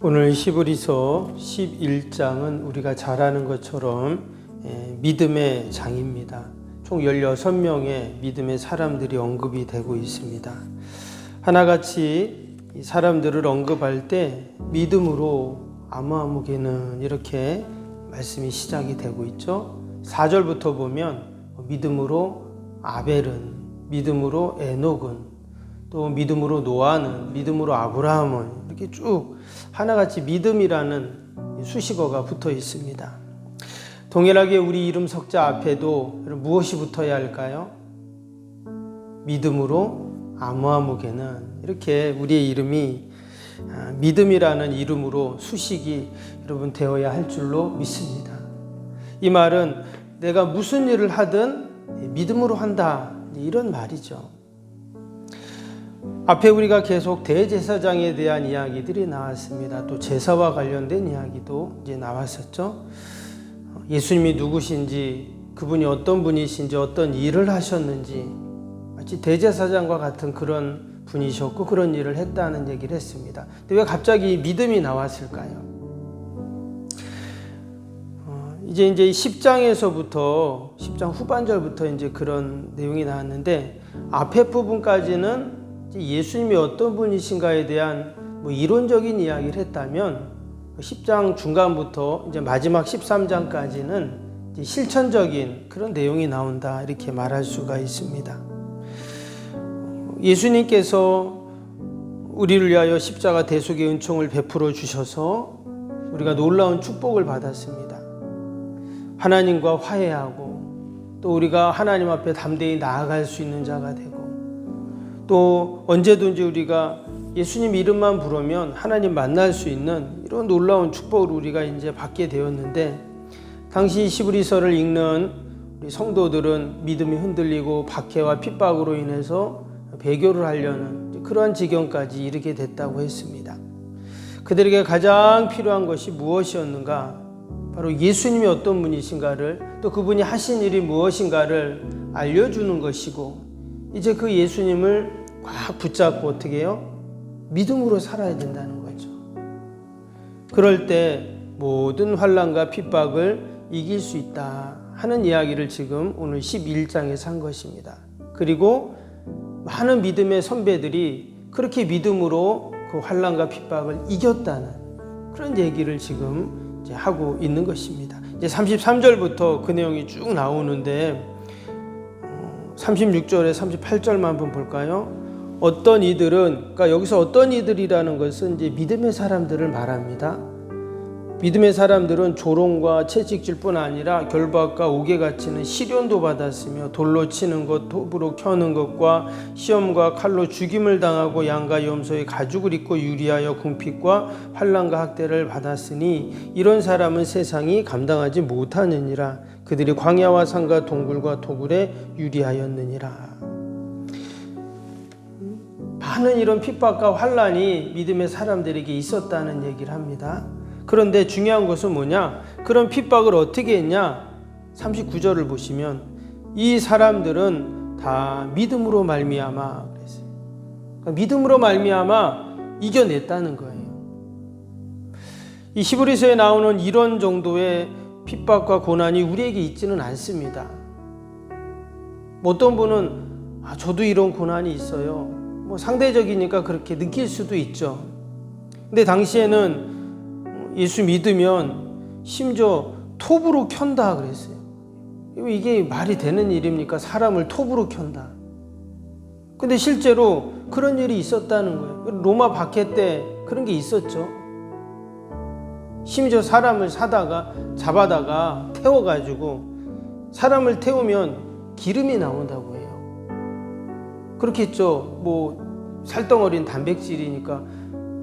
오늘 히브리서 11장은 우리가 잘 아는 것처럼 믿음의 장입니다. 총 16명의 믿음의 사람들이 언급이 되고 있습니다. 하나같이 이 사람들을 언급할 때 믿음으로 아무개는 이렇게 말씀이 시작이 되고 있죠. 4절부터 보면 믿음으로 아벨은, 믿음으로 에녹은, 또 믿음으로 노아는, 믿음으로 아브라함은, 이렇게 쭉 하나같이 믿음이라는 수식어가 붙어 있습니다. 동일하게 우리 이름 석자 앞에도 무엇이 붙어야 할까요? 믿음으로 아무개는, 이렇게 우리의 이름이 믿음이라는 이름으로 수식이 여러분 되어야 할 줄로 믿습니다. 이 말은 내가 무슨 일을 하든 믿음으로 한다, 이런 말이죠. 앞에 우리가 계속 대제사장에 대한 이야기들이 나왔습니다. 또 제사와 관련된 이야기도 이제 나왔었죠. 예수님이 누구신지, 그분이 어떤 분이신지, 어떤 일을 하셨는지, 마치 대제사장과 같은 그런 분이셨고 그런 일을 했다는 얘기를 했습니다. 근데 왜 갑자기 믿음이 나왔을까요? 이제 10장에서부터 10장 후반절부터 이제 그런 내용이 나왔는데, 앞에 부분까지는 예수님이 어떤 분이신가에 대한 이론적인 이야기를 했다면 10장 중간부터 이제 마지막 13장까지는 이제 실천적인 그런 내용이 나온다, 이렇게 말할 수가 있습니다. 예수님께서 우리를 위하여 십자가 대속의 은총을 베풀어 주셔서 우리가 놀라운 축복을 받았습니다. 하나님과 화해하고, 또 우리가 하나님 앞에 담대히 나아갈 수 있는 자가 되고, 또 언제든지 우리가 예수님 이름만 부르면 하나님 만날 수 있는 이런 놀라운 축복을 우리가 이제 받게 되었는데, 당시 히브리서를 읽는 우리 성도들은 믿음이 흔들리고 박해와 핍박으로 인해서 배교를 하려는 그러한 지경까지 이르게 됐다고 했습니다. 그들에게 가장 필요한 것이 무엇이었는가? 바로 예수님이 어떤 분이신가를, 또 그분이 하신 일이 무엇인가를 알려주는 것이고, 이제 그 예수님을 꽉 붙잡고 어떻게 해요? 믿음으로 살아야 된다는 거죠. 그럴 때 모든 환난과 핍박을 이길 수 있다 하는 이야기를 지금 오늘 11장에서 한 것입니다. 그리고 많은 믿음의 선배들이 그렇게 믿음으로 그 환난과 핍박을 이겼다는 그런 얘기를 지금 이제 하고 있는 것입니다. 이제 33절부터 그 내용이 쭉 나오는데, 36절에 38절만 한번 볼까요? 어떤 이들은, 그러니까 여기서 어떤 이들이라는 것은 이제 믿음의 사람들을 말합니다. 믿음의 사람들은 조롱과 채찍질뿐 아니라 결박과 옥에 갇히는 시련도 받았으며, 돌로 치는 것, 톱으로 켜는 것과 시험과 칼로 죽임을 당하고, 양과 염소의 가죽을 입고 유리하여 궁핍과 환난과 학대를 받았으니 이런 사람은 세상이 감당하지 못하느니라. 그들이 광야와 산과 동굴과 토굴에 유리하였느니라. 많은 이런 핍박과 환난이 믿음의 사람들에게 있었다는 얘기를 합니다. 그런데 중요한 것은 뭐냐? 그런 핍박을 어떻게 했냐? 39절을 보시면 이 사람들은 다 믿음으로 말미암아 그랬어요. 그러니까 믿음으로 말미암아 이겨냈다는 거예요. 이 히브리서에 나오는 이런 정도의 핍박과 고난이 우리에게 있지는 않습니다. 어떤 분은 저도 이런 고난이 있어요. 상대적이니까 그렇게 느낄 수도 있죠. 근데 당시에는 예수 믿으면 심지어 톱으로 켠다 그랬어요. 이게 말이 되는 일입니까? 사람을 톱으로 켠다. 근데 실제로 그런 일이 있었다는 거예요. 로마 박해 때 그런 게 있었죠. 심지어 사람을 잡아다가 태워가지고, 사람을 태우면 기름이 나온다고 해요. 그렇겠죠. 살덩어리는 단백질이니까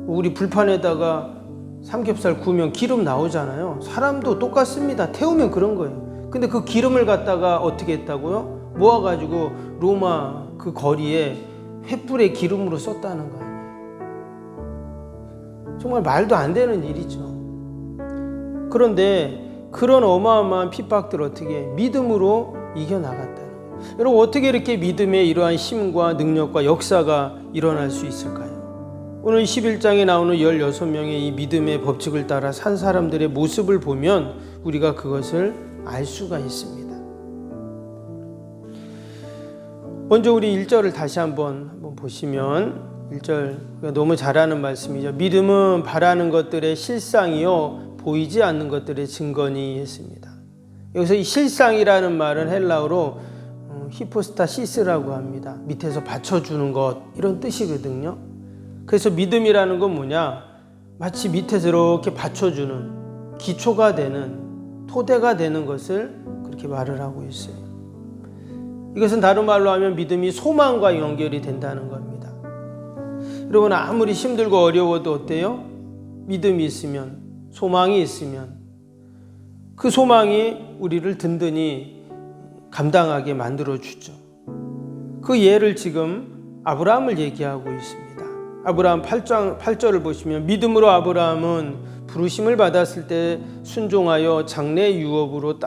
우리 불판에다가 삼겹살 구우면 기름 나오잖아요. 사람도 똑같습니다. 태우면 그런 거예요. 근데 그 기름을 갖다가 어떻게 했다고요? 모아가지고 로마 그 거리에 횃불에 기름으로 썼다는 거예요. 정말 말도 안 되는 일이죠. 그런데 그런 어마어마한 핍박들을 어떻게 믿음으로 이겨나갔다는 거예요. 여러분, 어떻게 이렇게 믿음의 이러한 힘과 능력과 역사가 일어날 수 있을까요? 오늘 11장에 나오는 16명의 이 믿음의 법칙을 따라 산 사람들의 모습을 보면 우리가 그것을 알 수가 있습니다. 먼저 우리 1절을 다시 한번 보시면 1절 너무 잘 아는 말씀이죠. 믿음은 바라는 것들의 실상이요 보이지 않는 것들의 증거니 했습니다. 여기서 이 실상이라는 말은 헬라어로 히포스타시스라고 합니다. 밑에서 받쳐주는 것 이런 뜻이거든요. 그래서 믿음이라는 건 뭐냐? 마치 밑에서 이렇게 받쳐주는 기초가 되는 토대가 되는 것을 그렇게 말을 하고 있어요. 이것은 다른 말로 하면 믿음이 소망과 연결이 된다는 겁니다. 여러분 아무리 힘들고 어려워도 어때요? 믿음이 있으면 소망이 있으면 그 소망이 우리를 든든히 감당하게 만들어주죠. 그 예를 지금 아브라함을 얘기하고 있습니다. 아브라함 8절을 보시면 믿음으로 아브라함은 부르심을 받았을 때 순종하여 장래 유업으로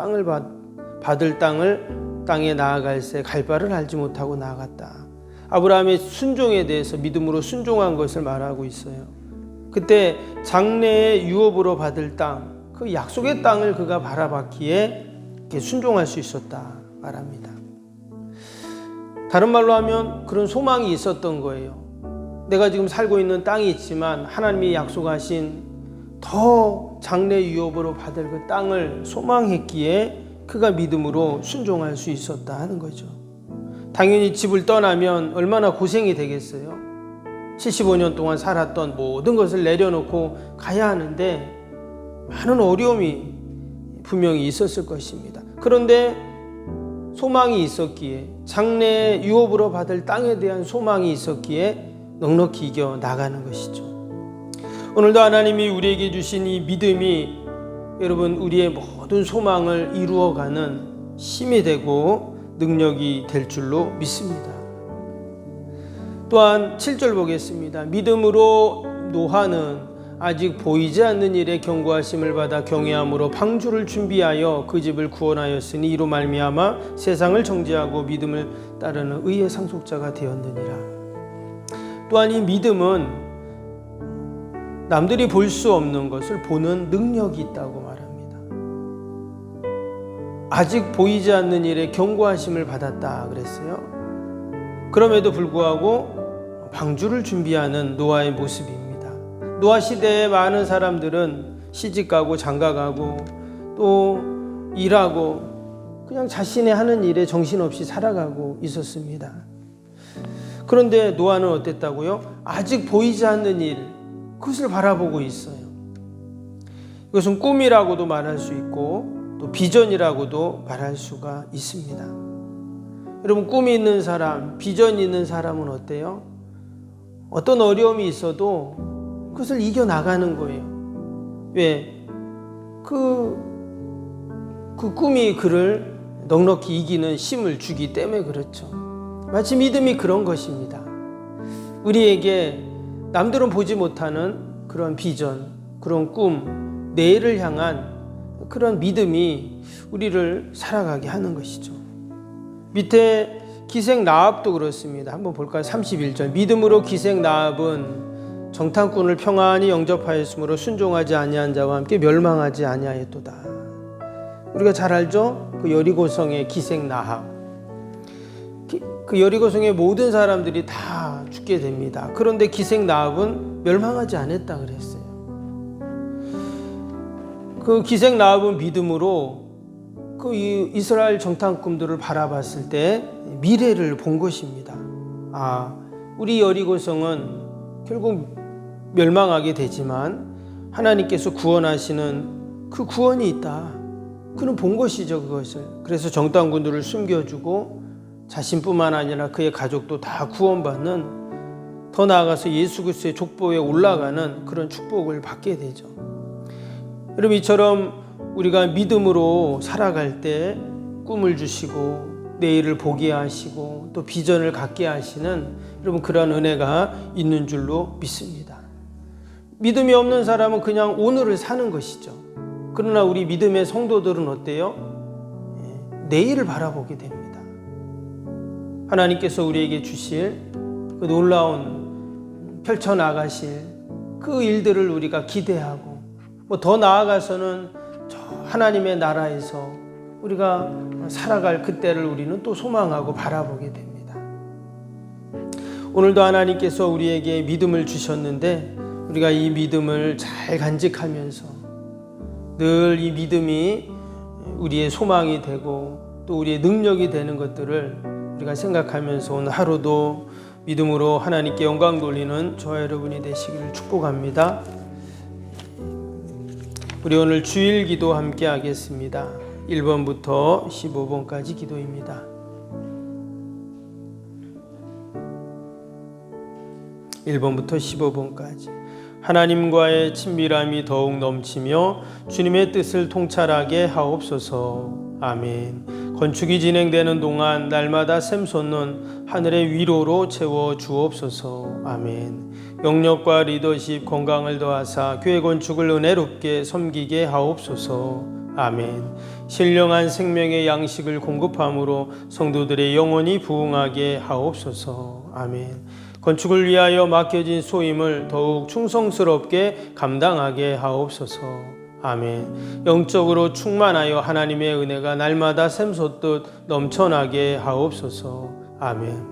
받을 땅에 나아갈새 갈 바를 알지 못하고 나아갔다. 아브라함의 순종에 대해서 믿음으로 순종한 것을 말하고 있어요. 그때 장래의 유업으로 받을 땅, 그 약속의 땅을 그가 바라봤기에 순종할 수 있었다 말합니다. 다른 말로 하면 그런 소망이 있었던 거예요. 내가 지금 살고 있는 땅이 있지만 하나님이 약속하신 더 장래 유업으로 받을 그 땅을 소망했기에 그가 믿음으로 순종할 수 있었다 하는 거죠. 당연히 집을 떠나면 얼마나 고생이 되겠어요. 75년 동안 살았던 모든 것을 내려놓고 가야 하는데 많은 어려움이 분명히 있었을 것입니다. 그런데 소망이 있었기에 장래 유업으로 받을 땅에 대한 소망이 있었기에 넉넉히 이겨 나가는 것이죠. 오늘도 하나님이 우리에게 주신 이 믿음이 여러분 우리의 모든 소망을 이루어가는 힘이 되고 능력이 될 줄로 믿습니다. 또한 7절 보겠습니다. 믿음으로 노아는 아직 보이지 않는 일에 경고하심을 받아 경외함으로 방주를 준비하여 그 집을 구원하였으니 이로 말미암아 세상을 정죄하고 믿음을 따르는 의의 상속자가 되었느니라. 또한 이 믿음은 남들이 볼 수 없는 것을 보는 능력이 있다고 말합니다. 아직 보이지 않는 일에 경고하심을 받았다 그랬어요. 그럼에도 불구하고 방주를 준비하는 노아의 모습입니다. 노아 시대에 많은 사람들은 시집가고 장가가고 또 일하고 그냥 자신의 하는 일에 정신없이 살아가고 있었습니다. 그런데 노아는 어땠다고요? 아직 보이지 않는 일, 그것을 바라보고 있어요. 이것은 꿈이라고도 말할 수 있고 또 비전이라고도 말할 수가 있습니다. 여러분 꿈이 있는 사람, 비전이 있는 사람은 어때요? 어떤 어려움이 있어도 그것을 이겨나가는 거예요. 왜? 그 꿈이 그를 넉넉히 이기는 힘을 주기 때문에 그렇죠. 마치 믿음이 그런 것입니다. 우리에게 남들은 보지 못하는 그런 비전, 그런 꿈, 내일을 향한 그런 믿음이 우리를 살아가게 하는 것이죠. 밑에 기생 라합도 그렇습니다. 한번 볼까요? 31절. 믿음으로 기생 라합은 정탐꾼을 평안히 영접하였으므로 순종하지 아니한 자와 함께 멸망하지 아니하였도다. 우리가 잘 알죠? 그 여리고성의 기생 라합. 그 여리고성의 모든 사람들이 다 죽게 됩니다. 그런데 기생 라합은 멸망하지 않았다 그랬어요. 그 기생 라합은 믿음으로 그 이스라엘 정탐꾼들을 바라봤을 때 미래를 본 것입니다. 아, 우리 여리고성은 결국 멸망하게 되지만 하나님께서 구원하시는 그 구원이 있다. 그는 본 것이죠, 그것을. 그래서 정탐꾼들을 숨겨주고 자신뿐만 아니라 그의 가족도 다 구원받는, 더 나아가서 예수 그리스도의 족보에 올라가는 그런 축복을 받게 되죠. 여러분, 이처럼 우리가 믿음으로 살아갈 때 꿈을 주시고 내일을 보게 하시고 또 비전을 갖게 하시는 여러분 그런 은혜가 있는 줄로 믿습니다. 믿음이 없는 사람은 그냥 오늘을 사는 것이죠. 그러나 우리 믿음의 성도들은 어때요? 내일을 바라보게 됩니다. 하나님께서 우리에게 주실 그 놀라운 펼쳐나가실 그 일들을 우리가 기대하고 더 나아가서는 저 하나님의 나라에서 우리가 살아갈 그때를 우리는 또 소망하고 바라보게 됩니다. 오늘도 하나님께서 우리에게 믿음을 주셨는데 우리가 이 믿음을 잘 간직하면서 늘 이 믿음이 우리의 소망이 되고 또 우리의 능력이 되는 것들을 우리가 생각하면서 오늘 하루도 믿음으로 하나님께 영광 돌리는 저와 여러분이 되시기를 축복합니다. 우리 오늘 주일 기도 함께 하겠습니다. 1번부터 15번까지 기도입니다. 1번부터 15번까지. 하나님과의 친밀함이 더욱 넘치며 주님의 뜻을 통찰하게 하옵소서. 아멘. 건축이 진행되는 동안 날마다 샘솟는 하늘의 위로로 채워 주옵소서. 아멘. 영역과 리더십 건강을 더하사 교회 건축을 은혜롭게 섬기게 하옵소서. 아멘. 신령한 생명의 양식을 공급함으로 성도들의 영혼이 부흥하게 하옵소서. 아멘. 건축을 위하여 맡겨진 소임을 더욱 충성스럽게 감당하게 하옵소서. 아멘. 영적으로 충만하여 하나님의 은혜가 날마다 샘솟듯 넘쳐나게 하옵소서. 아멘.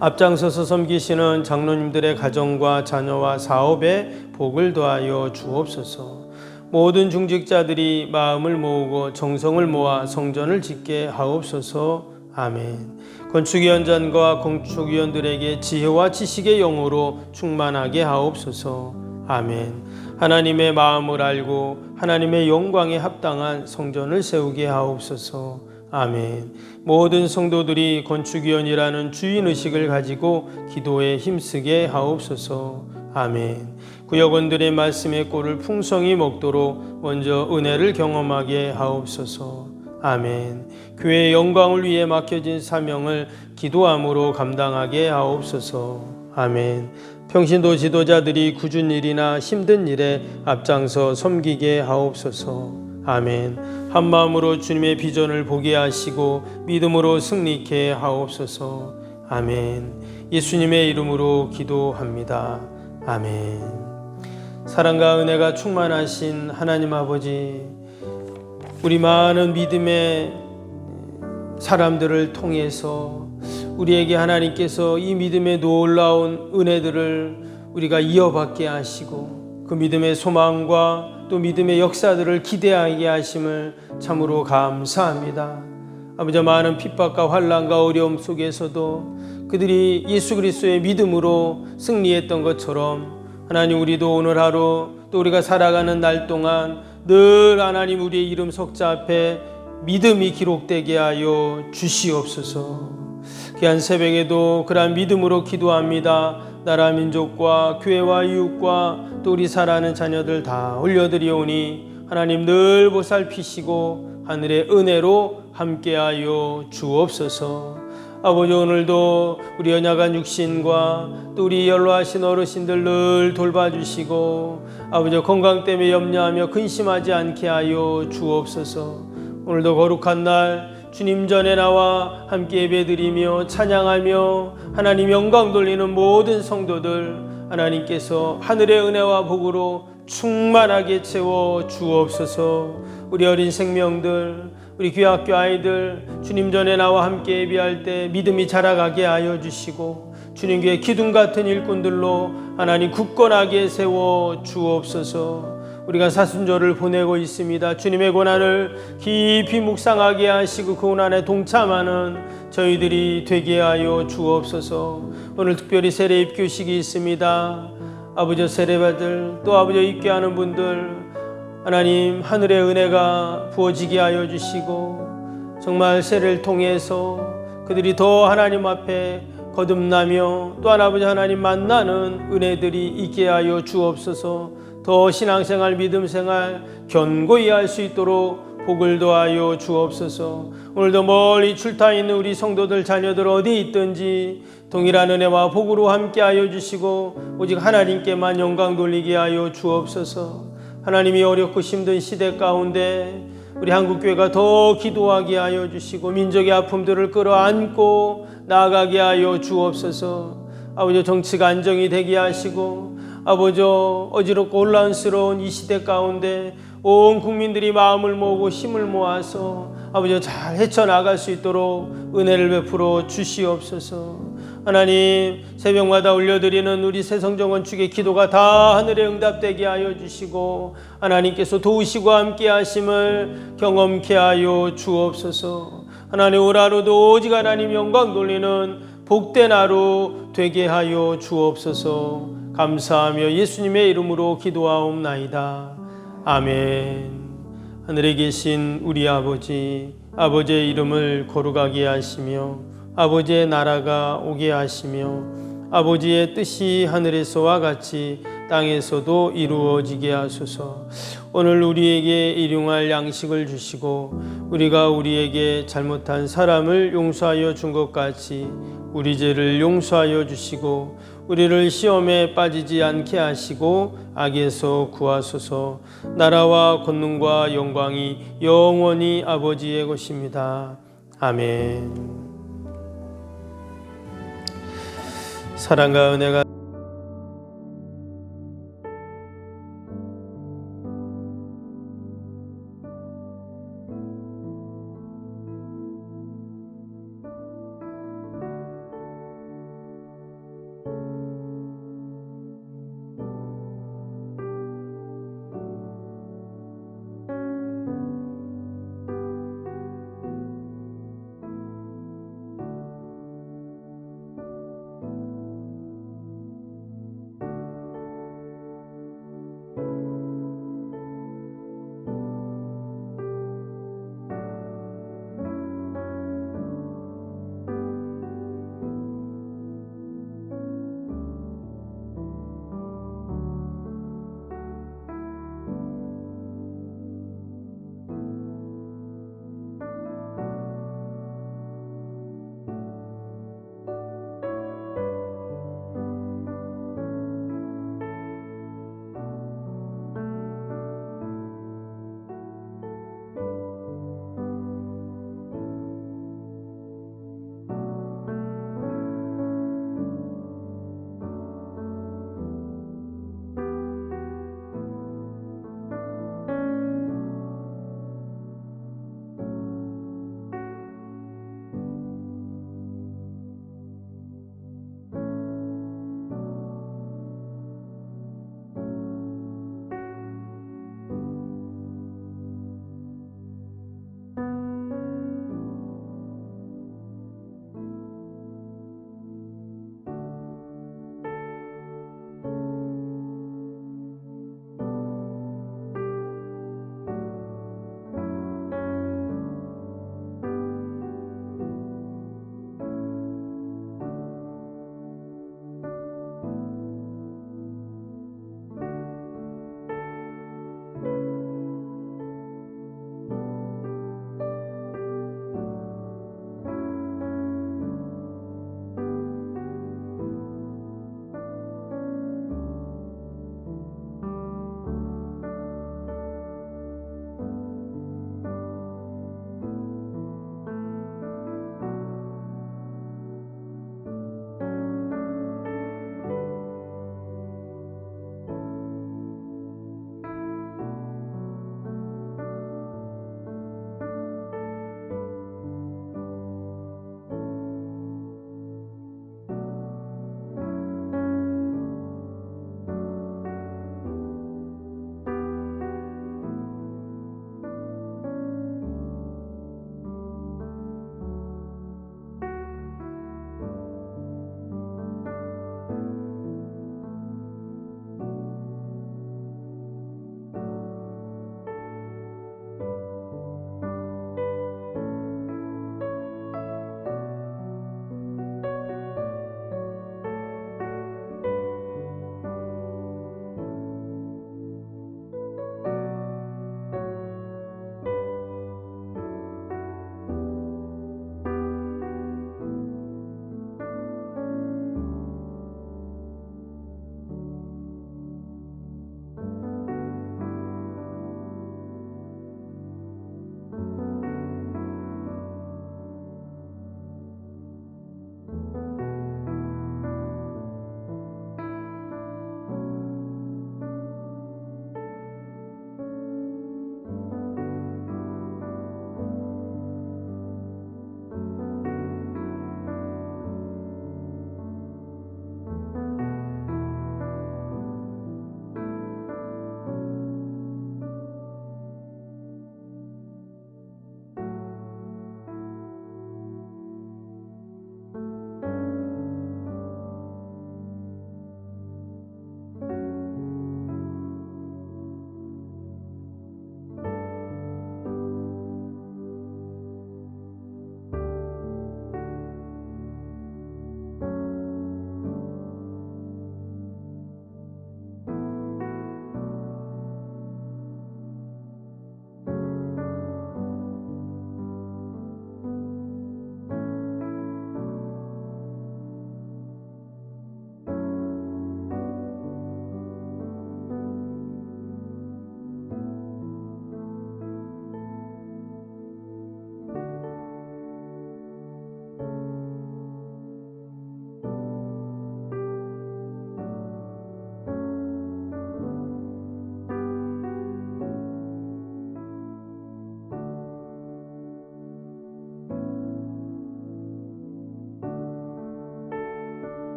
앞장서서 섬기시는 장로님들의 가정과 자녀와 사업에 복을 더하여 주옵소서. 모든 중직자들이 마음을 모으고 정성을 모아 성전을 짓게 하옵소서. 아멘. 건축위원장과 건축위원들에게 지혜와 지식의 영으로 충만하게 하옵소서. 아멘. 하나님의 마음을 알고 하나님의 영광에 합당한 성전을 세우게 하옵소서. 아멘. 모든 성도들이 건축위원이라는 주인의식을 가지고 기도에 힘쓰게 하옵소서. 아멘. 구역원들의 말씀의 꼴을 풍성히 먹도록 먼저 은혜를 경험하게 하옵소서. 아멘. 교회의 영광을 위해 맡겨진 사명을 기도함으로 감당하게 하옵소서. 아멘. 평신도 지도자들이 굳은 일이나 힘든 일에 앞장서 섬기게 하옵소서. 아멘. 한마음으로 주님의 비전을 보게 하시고 믿음으로 승리케 하옵소서. 아멘. 예수님의 이름으로 기도합니다. 아멘. 사랑과 은혜가 충만하신 하나님 아버지, 우리 많은 믿음의 사람들을 통해서 우리에게 하나님께서 이 믿음의 놀라운 은혜들을 우리가 이어받게 하시고 그 믿음의 소망과 또 믿음의 역사들을 기대하게 하심을 참으로 감사합니다. 아버지, 많은 핍박과 환난과 어려움 속에서도 그들이 예수 그리스도의 믿음으로 승리했던 것처럼 하나님, 우리도 오늘 하루 또 우리가 살아가는 날 동안 늘 하나님 우리의 이름 석자 앞에 믿음이 기록되게 하여 주시옵소서. 귀한 새벽에도 그러한 믿음으로 기도합니다. 나라 민족과 교회와 이웃과 또 우리 살아가는 자녀들 다 올려드리오니 하나님 늘 보살피시고 하늘의 은혜로 함께하여 주옵소서. 아버지, 오늘도 우리 연약한 육신과 또 우리 연로하신 어르신들 늘 돌봐주시고 아버지, 건강 때문에 염려하며 근심하지 않게 하여 주옵소서. 오늘도 거룩한 날 주님 전에 나와 함께 예배드리며 찬양하며 하나님 영광 돌리는 모든 성도들 하나님께서 하늘의 은혜와 복으로 충만하게 채워 주옵소서. 우리 어린 생명들, 우리 귀학교 아이들 주님 전에 나와 함께 예배할 때 믿음이 자라가게 하여 주시고 주님께 기둥 같은 일꾼들로 하나님 굳건하게 세워 주옵소서. 우리가 사순절을 보내고 있습니다. 주님의 고난을 깊이 묵상하게 하시고 그 고난에 동참하는 저희들이 되게 하여 주옵소서. 오늘 특별히 세례 입교식이 있습니다. 아버지, 세례받을 또 아버지 입교하는 분들 하나님 하늘의 은혜가 부어지게 하여 주시고 정말 세례를 통해서 그들이 더 하나님 앞에 거듭나며 또한 아버지 하나님 만나는 은혜들이 있게 하여 주옵소서. 더 신앙생활 믿음생활 견고히 할 수 있도록 복을 더하여 주옵소서. 오늘도 멀리 출타 있는 우리 성도들 자녀들 어디 있든지 동일한 은혜와 복으로 함께 하여 주시고 오직 하나님께만 영광 돌리게 하여 주옵소서. 하나님이 어렵고 힘든 시대 가운데 우리 한국교회가 더 기도하게 하여 주시고 민족의 아픔들을 끌어안고 나아가게 하여 주옵소서. 아버지 정치가 안정이 되게 하시고 아버지 어지럽고 혼란스러운 이 시대 가운데 온 국민들이 마음을 모으고 힘을 모아서 아버지 잘 헤쳐나갈 수 있도록 은혜를 베풀어 주시옵소서. 하나님, 새벽마다 올려드리는 우리 새성정 건축의 기도가 다 하늘에 응답되게 하여 주시고 하나님께서 도우시고 함께 하심을 경험케 하여 주옵소서. 하나님, 올 하루도 오직 하나님 영광 돌리는 복된 하루 되게 하여 주옵소서. 감사하며 예수님의 이름으로 기도하옵나이다. 아멘. 하늘에 계신 우리 아버지, 아버지의 이름을 거룩하게 하시며 아버지의 나라가 오게 하시며 아버지의 뜻이 하늘에서와 같이 땅에서도 이루어지게 하소서. 오늘 우리에게 일용할 양식을 주시고 우리가 우리에게 잘못한 사람을 용서하여 준 것 같이 우리 죄를 용서하여 주시고 우리를 시험에 빠지지 않게 하시고 악에서 구하소서. 나라와 권능과 영광이 영원히 아버지의 것입니다. 아멘. 사랑과 은혜가